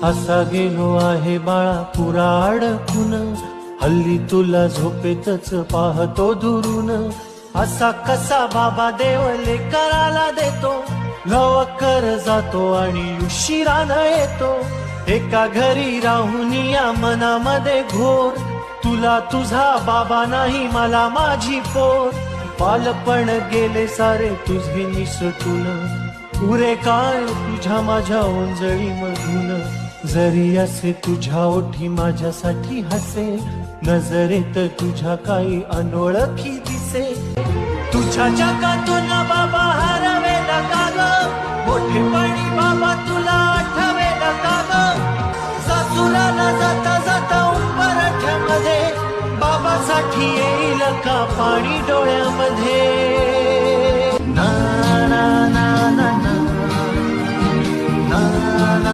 असा गेलो आहे बाळा पुरा अडकून, हल्ली तुला झोपेतच पाहतो दुरून. असा कसा बाबा देव लेकराला देतो, लवकर जातो आणि उशिरानं येतो. एका घरी राहून या मनामध्ये घोर, तुला तुझा बाबा नाही मला माझी पोर. बालपण गेले सारे तुझे निसटून, पुरे काय तुझ्या माझ्या ओंजळी मधून. जरी असे तुझ्या ओठी माझ्यासाठी हसे, नजरेत तुझ्या काही अनोळखी दिसे. तुझ्या जगातून बाबा हरवेला का ग, मोठेपणी बाबा तुला आठवेला का ग. सासुराला जाता जाता उंबरठ्यामध्ये, बाबासाठी येईल का पाणी डोळ्यामध्ये.